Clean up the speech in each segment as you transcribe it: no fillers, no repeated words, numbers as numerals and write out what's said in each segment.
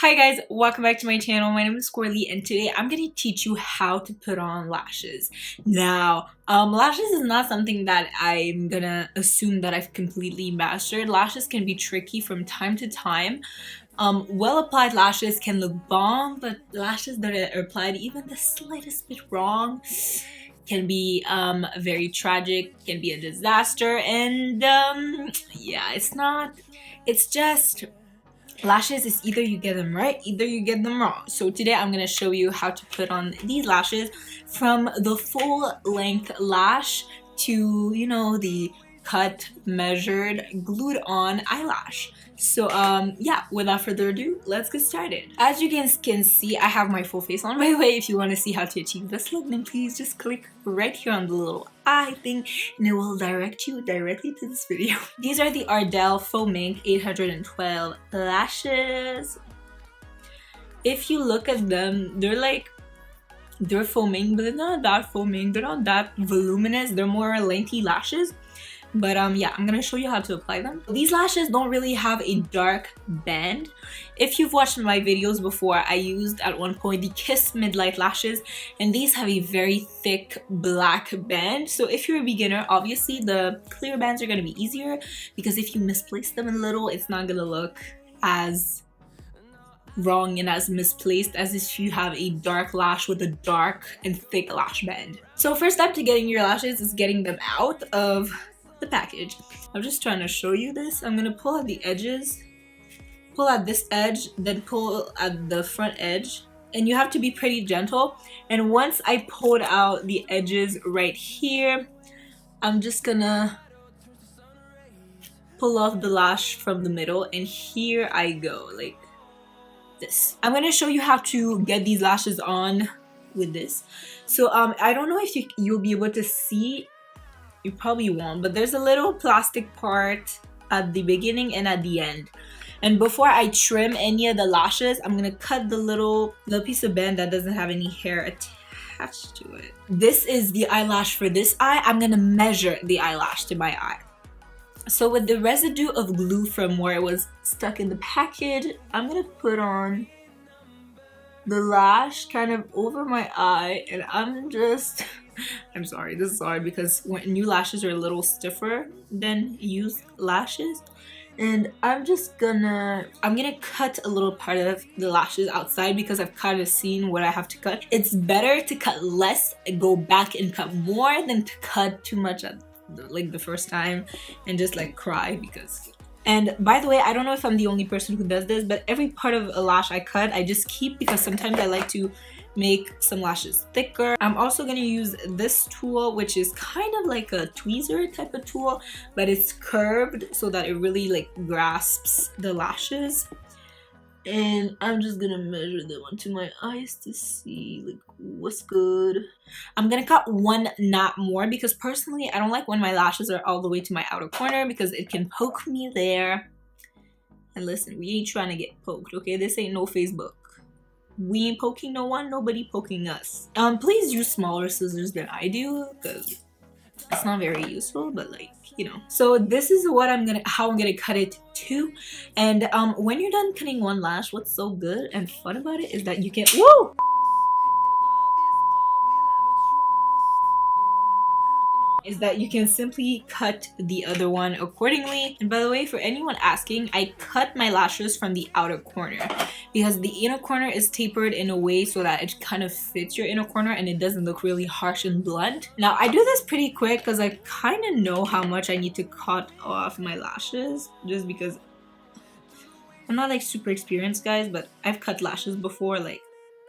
Hi guys, welcome back to my channel. My name is Squirrely and today I'm going to teach you how to put on lashes. Now, lashes is not something that I'm gonna assume that I've completely mastered. Lashes can be tricky from time to time. Well applied lashes can look bomb, but lashes that are applied even the slightest bit wrong can be very tragic, can be a disaster, and yeah, it's just lashes is either you get them right, either you get them wrong. So today I'm going to show you how to put on these lashes, from the full length lash to, you know, the cut, measured, glued on eyelash. So yeah, without further ado, let's get started. As you can see, I have my full face on. By the way, if you want to see how to achieve this look, then please just click right here on the little eye thing and it will direct you directly to this video. These are the Ardell Faux Mink 812 lashes. If you look at them, they're faux mink, but they're not that faux mink. They're not that voluminous. They're more lengthy lashes. But yeah, I'm gonna show you how to apply them. These lashes don't really have a dark band. If you've watched my videos before, I used at one point the Kiss Midlight lashes, and these have a very thick black band. So if you're a beginner, obviously the clear bands are gonna be easier, because if you misplace them a little, it's not gonna look as wrong and as misplaced as if you have a dark lash with a dark and thick lash band. So first step to getting your lashes is getting them out of the package. I'm just trying to show you this. I'm gonna pull out the edges, pull out this edge, then pull at the front edge, and you have to be pretty gentle. And once I pulled out the edges right here, I'm just gonna pull off the lash from the middle, and here I go, like this. I'm gonna show you how to get these lashes on with this. So I don't know if you'll be able to see. You probably won't, but there's a little plastic part at the beginning and at the end. And before I trim any of the lashes, I'm gonna cut the little piece of band that doesn't have any hair attached to it. This is the eyelash for this eye. I'm gonna measure the eyelash to my eye. So with the residue of glue from where it was stuck in the package, I'm gonna put on the lash kind of over my eye, and I'm sorry, this is hard because when new lashes are a little stiffer than used lashes. And I'm gonna cut a little part of the lashes outside because I've kind of seen what I have to cut. It's better to cut less and go back and cut more than to cut too much at the first time and just like cry because. And by the way, I don't know if I'm the only person who does this, but every part of a lash I cut, I just keep, because sometimes I like to make some lashes thicker. I'm also going to use this tool, which is kind of like a tweezer type of tool, but it's curved so that it really like grasps the lashes. And I'm just gonna measure them onto my eyes to see like what's good. I'm gonna cut one knot more because personally I don't like when my lashes are all the way to my outer corner because it can poke me there. And listen, we ain't trying to get poked, okay? This ain't no Facebook. We ain't poking no one, nobody poking us. Please use smaller scissors than I do because it's not very useful, but like, you know. So this is how I'm gonna cut it too. And when you're done cutting one lash, what's so good and fun about it is that you can simply cut the other one accordingly. And by the way, for anyone asking, I cut my lashes from the outer corner because the inner corner is tapered in a way so that it kind of fits your inner corner and it doesn't look really harsh and blunt. Now I do this pretty quick because I kind of know how much I need to cut off my lashes, just because I'm not like super experienced, guys, but I've cut lashes before. Like,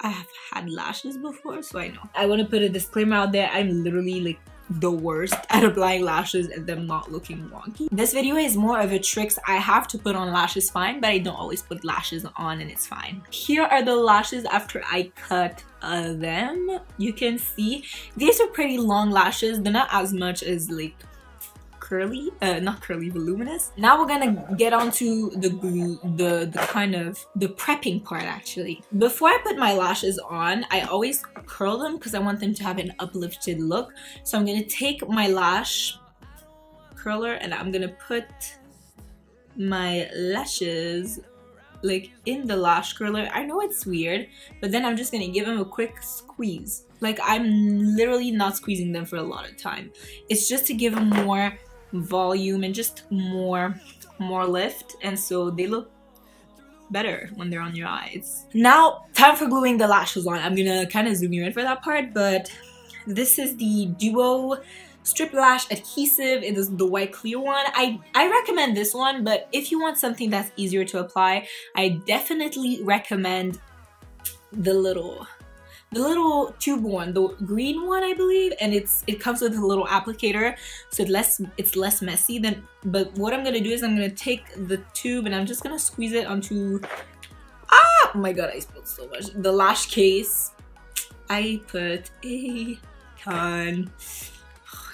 I have had lashes before, so I know. I want to put a disclaimer out there. I'm literally like the worst at applying lashes and them not looking wonky. This video is more of a tricks. I have to put on lashes fine, but I don't always put lashes on and it's fine. Here are the lashes after I cut them. You can see these are pretty long lashes. They're not as much as like curly, not curly, voluminous. Now we're gonna get onto the glue, the kind of the prepping part actually. Before I put my lashes on, I always curl them because I want them to have an uplifted look. So I'm gonna take my lash curler and I'm gonna put my lashes like in the lash curler. I know it's weird, but then I'm just gonna give them a quick squeeze. Like I'm literally not squeezing them for a lot of time. It's just to give them more volume and just more lift, and so they look better when they're on your eyes. Now, time for gluing the lashes on. I'm gonna kind of zoom you in for that part, but this is the Duo Strip Lash Adhesive. It is the white clear one. I recommend this one, but if you want something that's easier to apply, I definitely recommend the little tube one, the green one, I believe, and it comes with a little applicator, so it's less messy than. But what I'm gonna do is I'm gonna take the tube and I'm just gonna squeeze it onto. Oh my god, I spilled so much. The lash case. I put a ton.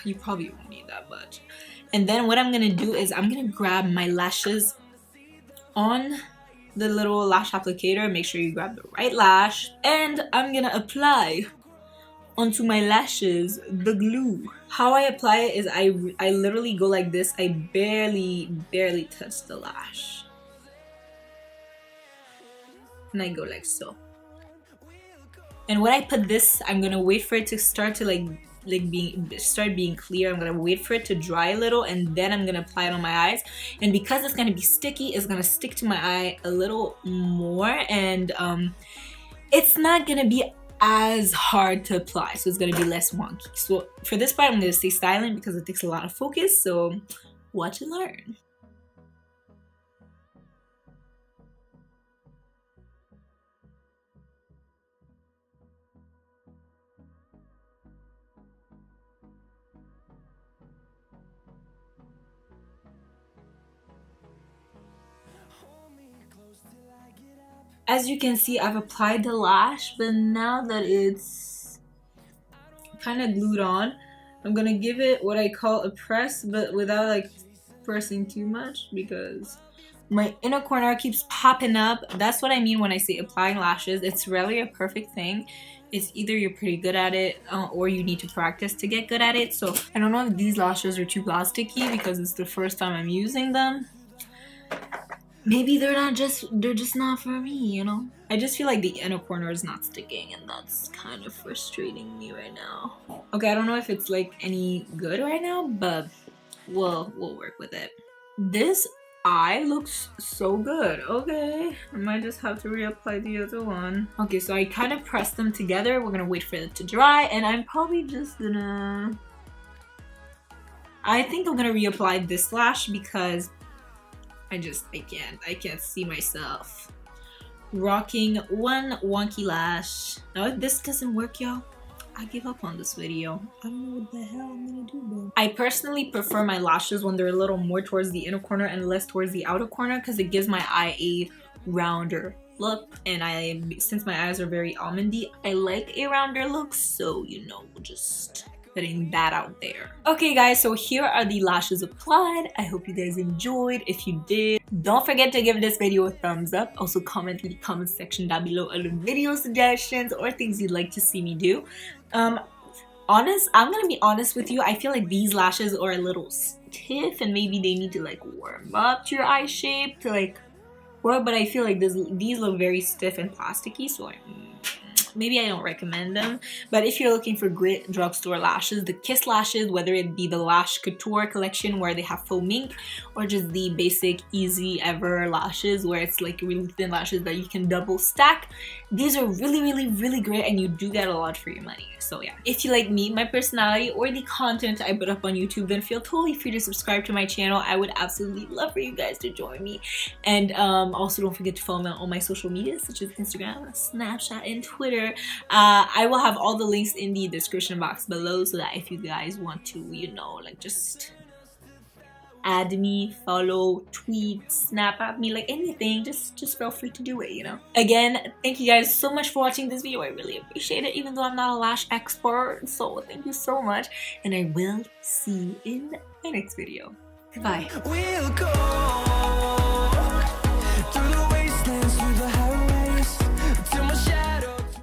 You probably won't need that much. And then what I'm gonna do is I'm gonna grab my lashes on the little lash applicator. Make sure you grab the right lash, and I'm gonna apply onto my lashes the glue. How I apply it is I literally go like this. I barely touch the lash, and I go like so. And when I put this, I'm gonna wait for it to start to start being clear. I'm gonna wait for it to dry a little, and then I'm gonna apply it on my eyes. And because it's gonna be sticky, it's gonna stick to my eye a little more, and it's not gonna be as hard to apply, so it's gonna be less wonky. So for this part, I'm gonna stay silent because it takes a lot of focus, so watch and learn. As you can see, I've applied the lash, but now that it's kind of glued on, I'm gonna give it what I call a press, but without like pressing too much because my inner corner keeps popping up. That's what I mean when I say applying lashes. It's rarely a perfect thing. It's either you're pretty good at it or you need to practice to get good at it. So I don't know if these lashes are too plasticky because it's the first time I'm using them. Maybe they're just not for me, you know? I just feel like the inner corner is not sticking, and that's kind of frustrating me right now. Okay, I don't know if it's like any good right now, but we'll work with it. This eye looks so good. Okay, I might just have to reapply the other one. Okay, so I kind of pressed them together. We're gonna wait for it to dry, and I'm probably just gonna... I think I'm gonna reapply this lash because I can't see myself rocking one wonky lash. Now if this doesn't work, y'all, I give up on this video. I don't know what the hell I'm gonna do though. I personally prefer my lashes when they're a little more towards the inner corner and less towards the outer corner because it gives my eye a rounder look, and since my eyes are very almondy, I like a rounder look, so you know, just putting that out there. Okay guys, so here are the lashes applied. I hope you guys enjoyed. If you did, don't forget to give this video a thumbs up. Also comment in the comment section down below other video suggestions or things you'd like to see me do. I'm gonna be honest with you, I feel like these lashes are a little stiff and maybe they need to like warm up to your eye shape to like work, but I feel like these look very stiff and plasticky, so maybe I don't recommend them. But if you're looking for great drugstore lashes, the Kiss lashes, whether it be the Lash Couture collection where they have faux mink, or just the basic easy ever lashes where it's like really thin lashes that you can double stack, these are really great, and you do get a lot for your money. So yeah, if you like me, my personality, or the content I put up on YouTube, then feel totally free to subscribe to my channel. I would absolutely love for you guys to join me. And also don't forget to follow me on all my social media such as Instagram, Snapchat, and Twitter. I will have all the links in the description box below, so that if you guys want to, you know, like just add me, follow, tweet, snap at me, like anything, just feel free to do it, you know. Again, thank you guys so much for watching this video. I really appreciate it, even though I'm not a lash expert, so thank you so much, and I will see you in my next video. Goodbye. We'll go through